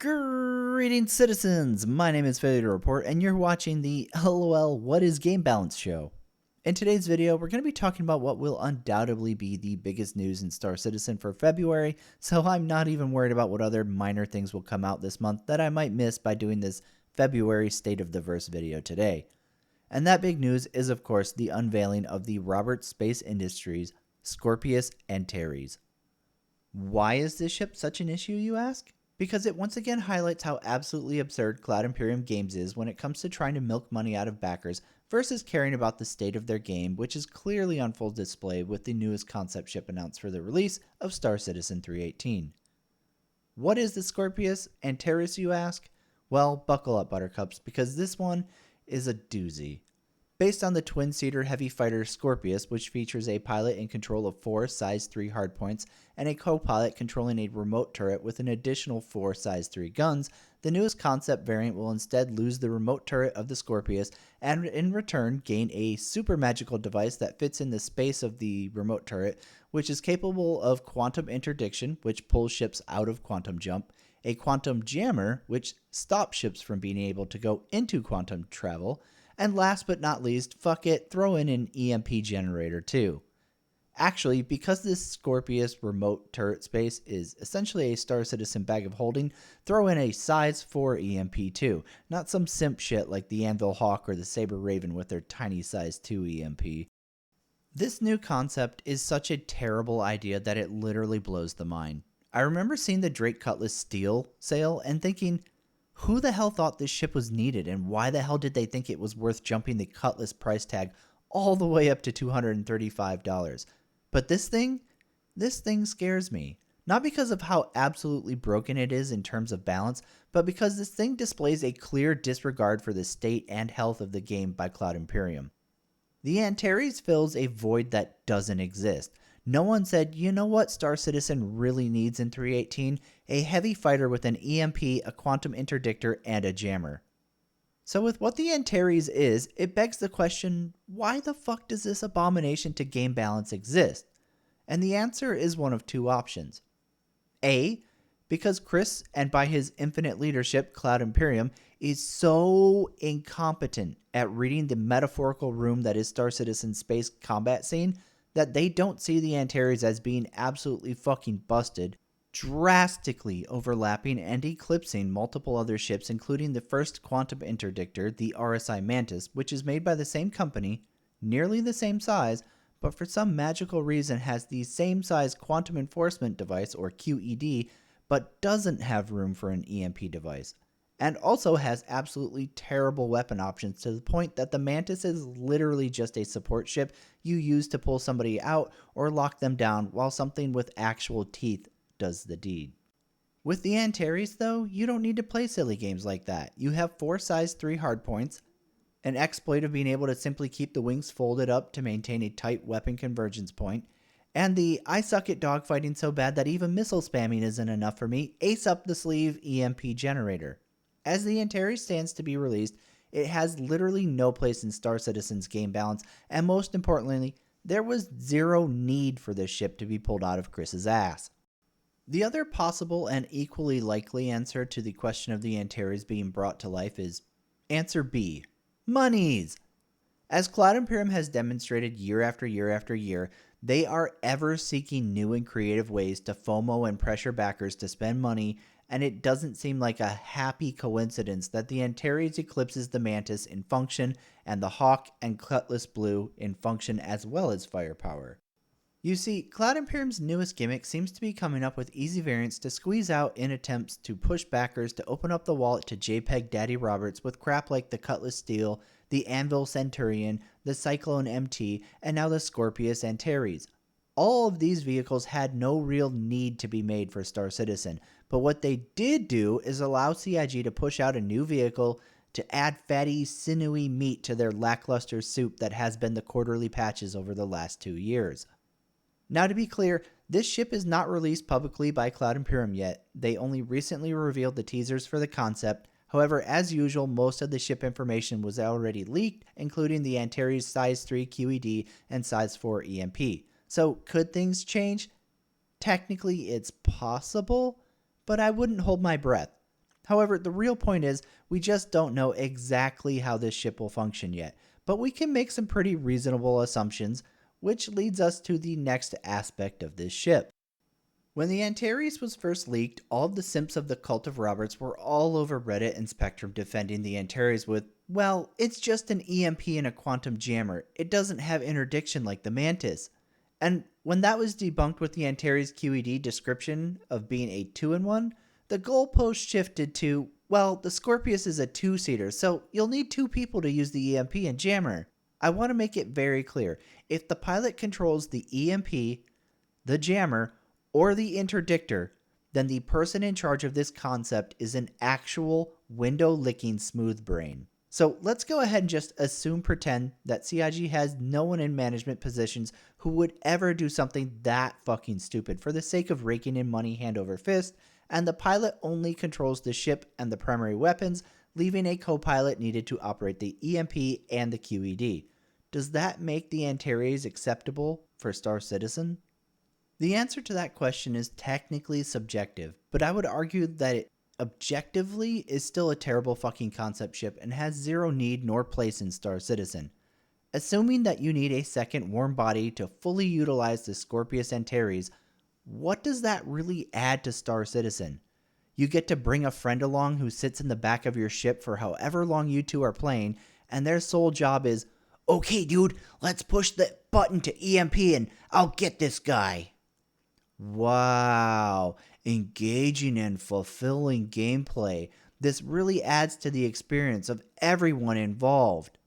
Greetings, citizens! My name is FailureToReport, and you're watching the LOL What is Game Balance show. In today's video, we're going to be talking about what will undoubtedly be the biggest news in Star Citizen for February, so I'm not even worried about what other minor things will come out this month that I might miss by doing this February State of the Verse video today. And that big news is, of course, the unveiling of the Roberts Space Industries Scorpius Antares. Why is this ship such an issue, you ask? Because it once again highlights how absolutely absurd Cloud Imperium Games is when it comes to trying to milk money out of backers versus caring about the state of their game, which is clearly on full display with the newest concept ship announced for the release of Star Citizen 318. What is the Scorpius Antares, you ask? Well, buckle up, Buttercups, because this one is a doozy. Based on the twin-seater heavy fighter Scorpius, which features a pilot in control of 4 size 3 hardpoints and a co-pilot controlling a remote turret with an additional 4 size 3 guns, the newest concept variant will instead lose the remote turret of the Scorpius and in return gain a super magical device that fits in the space of the remote turret, which is capable of quantum interdiction, which pulls ships out of quantum jump, a quantum jammer, which stops ships from being able to go into quantum travel, and last but not least, fuck it, throw in an EMP generator too. Actually, because this Scorpius remote turret space is essentially a Star Citizen bag of holding, throw in a size 4 EMP too, not some simp shit like the Anvil Hawk or the Saber Raven with their tiny size 2 EMP. This new concept is such a terrible idea that it literally blows the mind. I remember seeing the Drake Cutlass Steel sale and thinking, who the hell thought this ship was needed, and why the hell did they think it was worth jumping the Cutlass price tag all the way up to $235? But this thing scares me. Not because of how absolutely broken it is in terms of balance, but because this thing displays a clear disregard for the state and health of the game by Cloud Imperium. The Antares fills a void that doesn't exist. No one said, you know what Star Citizen really needs in 318? A heavy fighter with an EMP, a quantum interdictor, and a jammer. So with what the Antares is, it begs the question, why the fuck does this abomination to game balance exist? And the answer is one of two options. A, because Chris, and by his infinite leadership, Cloud Imperium, is so incompetent at reading the metaphorical room that is Star Citizen's space combat scene, that they don't see the Antares as being absolutely fucking busted, drastically overlapping and eclipsing multiple other ships, including the first quantum interdictor, the RSI Mantis, which is made by the same company, nearly the same size, but for some magical reason has the same size quantum enforcement device, or QED, but doesn't have room for an EMP device. And also has absolutely terrible weapon options to the point that the Mantis is literally just a support ship you use to pull somebody out or lock them down while something with actual teeth does the deed. With the Antares though, you don't need to play silly games like that. You have 4 size 3 hardpoints, an exploit of being able to simply keep the wings folded up to maintain a tight weapon convergence point, and the I suck at dogfighting so bad that even missile spamming isn't enough for me, ace up the sleeve EMP generator. As the Antares stands to be released, it has literally no place in Star Citizen's game balance, and most importantly, there was zero need for this ship to be pulled out of Chris's ass. The other possible and equally likely answer to the question of the Antares being brought to life is answer B, monies. As Cloud Imperium has demonstrated year after year after year, they are ever seeking new and creative ways to FOMO and pressure backers to spend money, and it doesn't seem like a happy coincidence that the Antares eclipses the Mantis in function and the Hawk and Cutlass Blue in function as well as firepower. You see, Cloud Imperium's newest gimmick seems to be coming up with easy variants to squeeze out in attempts to push backers to open up the wallet to JPEG Daddy Roberts with crap like the Cutlass Steel, the Anvil Centurion, the Cyclone MT, and now the Scorpius Antares. All of these vehicles had no real need to be made for Star Citizen, but what they did do is allow CIG to push out a new vehicle to add fatty, sinewy meat to their lackluster soup that has been the quarterly patches over the last 2 years. Now to be clear, this ship is not released publicly by Cloud Imperium yet. They only recently revealed the teasers for the concept. However, as usual, most of the ship information was already leaked, including the Antares size 3 QED and size 4 EMP. So could things change? Technically it's possible, but I wouldn't hold my breath. However, the real point is we just don't know exactly how this ship will function yet, but we can make some pretty reasonable assumptions, which leads us to the next aspect of this ship. When the Antares was first leaked, all of the simps of the Cult of Roberts were all over Reddit and Spectrum defending the Antares with, well, it's just an EMP and a quantum jammer. It doesn't have interdiction like the Mantis. And when that was debunked with the Antares QED description of being a 2-in-1, the goalpost shifted to, well, the Scorpius is a 2-seater, so you'll need 2 people to use the EMP and jammer. I want to make it very clear. If the pilot controls the EMP, the jammer, or the interdictor, then the person in charge of this concept is an actual window-licking smooth brain. So let's go ahead and just pretend that CIG has no one in management positions who would ever do something that fucking stupid for the sake of raking in money hand over fist, and the pilot only controls the ship and the primary weapons, leaving a co-pilot needed to operate the EMP and the QED. Does that make the Antares acceptable for Star Citizen? The answer to that question is technically subjective, but I would argue that it objectively is still a terrible fucking concept ship and has zero need nor place in Star Citizen. Assuming that you need a second warm body to fully utilize the Scorpius Antares, what does that really add to Star Citizen? You get to bring a friend along who sits in the back of your ship for however long you two are playing, and their sole job is, okay dude, let's push the button to EMP and I'll get this guy. Wow, engaging and fulfilling gameplay. This really adds to the experience of everyone involved.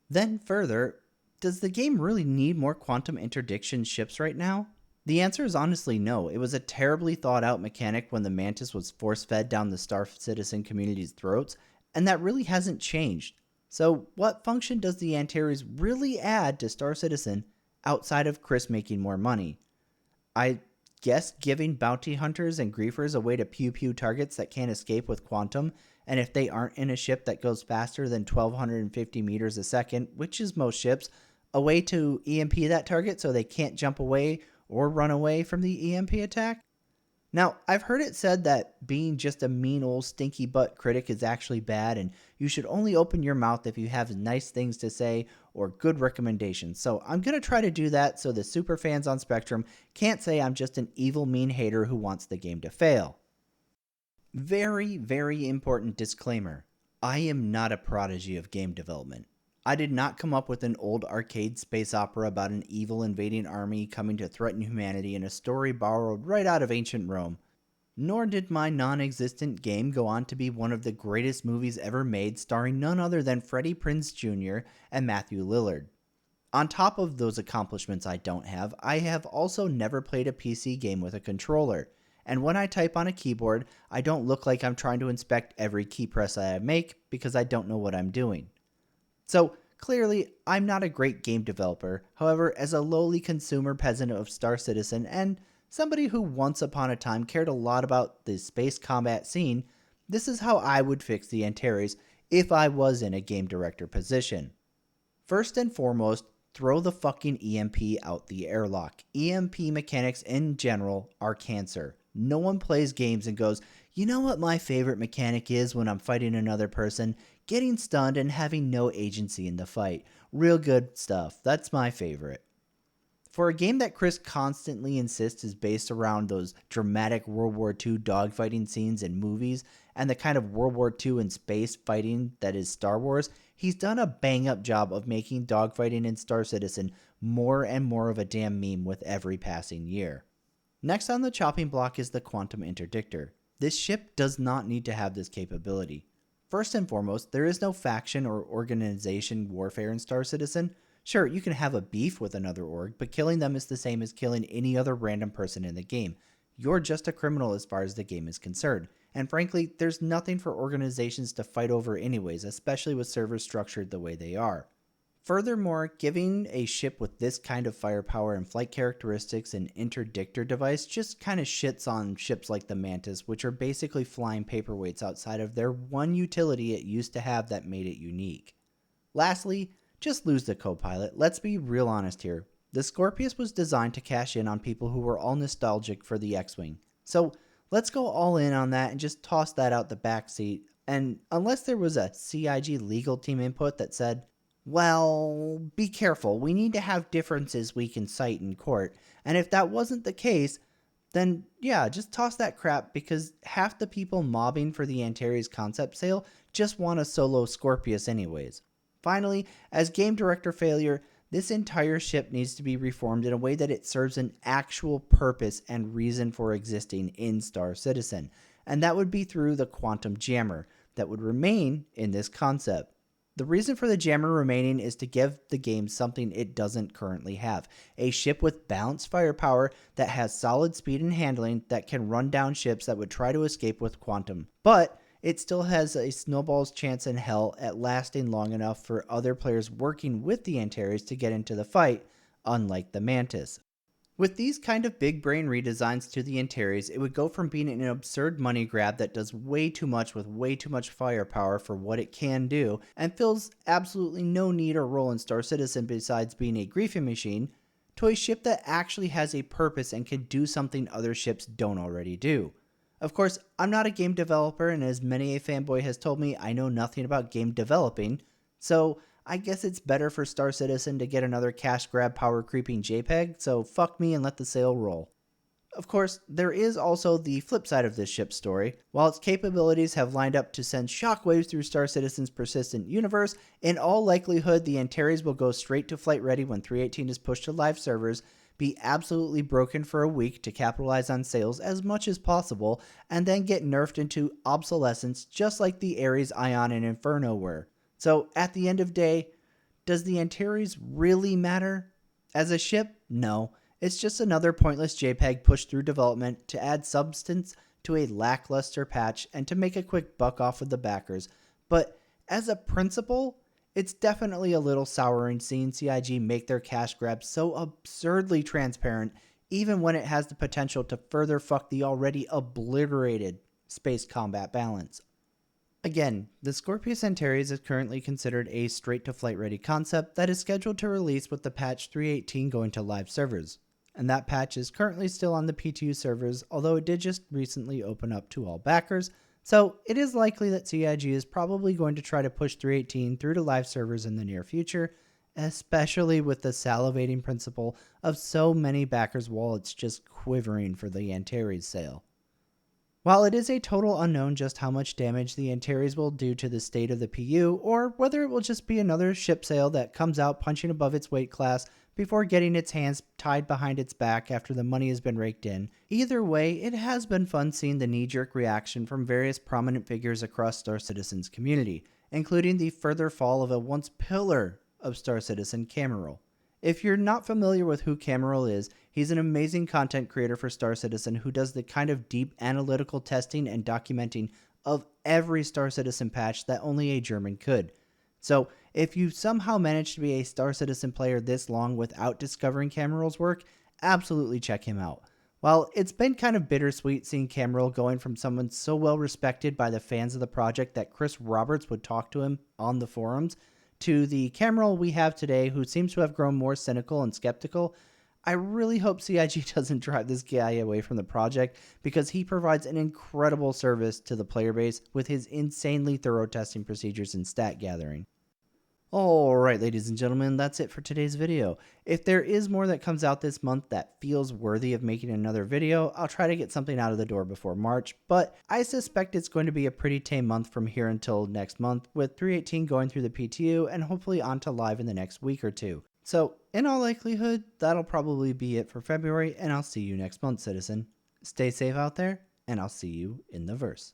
Then further, does the game really need more quantum interdiction ships right now? The answer is honestly no. It was a terribly thought out mechanic when the Mantis was force fed down the Star Citizen community's throats, and that really hasn't changed. So what function does the Antares really add to Star Citizen outside of Chris making more money? I guess giving bounty hunters and griefers a way to pew-pew targets that can't escape with quantum, and if they aren't in a ship that goes faster than 1250 meters a second, which is most ships, a way to EMP that target so they can't jump away or run away from the EMP attack? Now, I've heard it said that being just a mean old stinky butt critic is actually bad, and you should only open your mouth if you have nice things to say or good recommendations. So I'm going to try to do that so the super fans on Spectrum can't say I'm just an evil mean hater who wants the game to fail. Very, very important disclaimer. I am not a prodigy of game development. I did not come up with an old arcade space opera about an evil invading army coming to threaten humanity in a story borrowed right out of ancient Rome. Nor did my non-existent game go on to be one of the greatest movies ever made, starring none other than Freddie Prinze Jr. and Matthew Lillard. On top of those accomplishments I have also never played a PC game with a controller. And when I type on a keyboard, I don't look like I'm trying to inspect every key press I make because I don't know what I'm doing. So clearly, I'm not a great game developer. However, as a lowly consumer peasant of Star Citizen and somebody who once upon a time cared a lot about the space combat scene, this is how I would fix the Antares if I was in a game director position. First and foremost, throw the fucking EMP out the airlock. EMP mechanics in general are cancer. No one plays games and goes, you know what my favorite mechanic is when I'm fighting another person? Getting stunned and having no agency in the fight. Real good stuff. That's my favorite. For a game that Chris constantly insists is based around those dramatic World War II dogfighting scenes in movies and the kind of World War II in space fighting that is Star Wars, he's done a bang-up job of making dogfighting in Star Citizen more and more of a damn meme with every passing year. Next on the chopping block is the quantum interdictor. This ship does not need to have this capability. First and foremost, there is no faction or organization warfare in Star Citizen. Sure, you can have a beef with another org, but killing them is the same as killing any other random person in the game. You're just a criminal as far as the game is concerned. And frankly, there's nothing for organizations to fight over anyways, especially with servers structured the way they are. Furthermore, giving a ship with this kind of firepower and flight characteristics an interdictor device just kind of shits on ships like the Mantis, which are basically flying paperweights outside of their one utility it used to have that made it unique. Lastly, just lose the copilot. Let's be real honest here. The Scorpius was designed to cash in on people who were all nostalgic for the X-Wing. So Let's go all in on that and just toss that out the backseat. And unless there was a CIG legal team input that said, well, be careful, we need to have differences we can cite in court. And if that wasn't the case, then yeah, just toss that crap, because half the people mobbing for the Antares concept sale just want a solo Scorpius anyways. Finally, as game director failure, this entire ship needs to be reformed in a way that it serves an actual purpose and reason for existing in Star Citizen, and that would be through the quantum jammer that would remain in this concept. The reason for the jammer remaining is to give the game something it doesn't currently have. A ship with balanced firepower that has solid speed and handling that can run down ships that would try to escape with quantum. But it still has a snowball's chance in hell at lasting long enough for other players working with the Antares to get into the fight, unlike the Mantis. With these kind of big brain redesigns to the Antares, it would go from being an absurd money grab that does way too much with way too much firepower for what it can do, and fills absolutely no need or role in Star Citizen besides being a griefing machine, to a ship that actually has a purpose and can do something other ships don't already do. Of course, I'm not a game developer, and as many a fanboy has told me, I know nothing about game developing, so I guess it's better for Star Citizen to get another cash grab power creeping JPEG, so fuck me and let the sale roll. Of course, there is also the flip side of this ship's story. While its capabilities have lined up to send shockwaves through Star Citizen's persistent universe, in all likelihood the Antares will go straight to flight ready when 3.18 is pushed to live servers, be absolutely broken for a week to capitalize on sales as much as possible, and then get nerfed into obsolescence just like the Ares, Ion, and Inferno were. So at the end of the day, does the Antares really matter? As a ship, no. It's just another pointless JPEG pushed through development to add substance to a lackluster patch and to make a quick buck off of the backers. But as a principle, it's definitely a little souring seeing CIG make their cash grab so absurdly transparent, even when it has the potential to further fuck the already obliterated space combat balance. Again, the Scorpius Antares is currently considered a straight-to-flight ready concept that is scheduled to release with the patch 3.18 going to live servers. And that patch is currently still on the PTU servers, although it did just recently open up to all backers, so it is likely that CIG is probably going to try to push 3.18 through to live servers in the near future, especially with the salivating principle of so many backers' wallets just quivering for the Antares sale. While it is a total unknown just how much damage the Antares will do to the state of the PU, or whether it will just be another ship sale that comes out punching above its weight class before getting its hands tied behind its back after the money has been raked in, either way, it has been fun seeing the knee-jerk reaction from various prominent figures across Star Citizen's community, including the further fall of a once pillar of Star Citizen, Cameral. If you're not familiar with who Cameral is, he's an amazing content creator for Star Citizen who does the kind of deep analytical testing and documenting of every Star Citizen patch that only a German could. So if you somehow managed to be a Star Citizen player this long without discovering Cameral's work, absolutely check him out. While it's been kind of bittersweet seeing Cameral going from someone so well respected by the fans of the project that Chris Roberts would talk to him on the forums, to the Cameral we have today who seems to have grown more cynical and skeptical, I really hope CIG doesn't drive this guy away from the project, because he provides an incredible service to the player base with his insanely thorough testing procedures and stat gathering. Alright, ladies and gentlemen, that's it for today's video. If there is more that comes out this month that feels worthy of making another video, I'll try to get something out of the door before March, but I suspect it's going to be a pretty tame month from here until next month, with 3.18 going through the PTU and hopefully onto live in the next week or two. So, in all likelihood, that'll probably be it for February, and I'll see you next month, citizen. Stay safe out there, and I'll see you in the verse.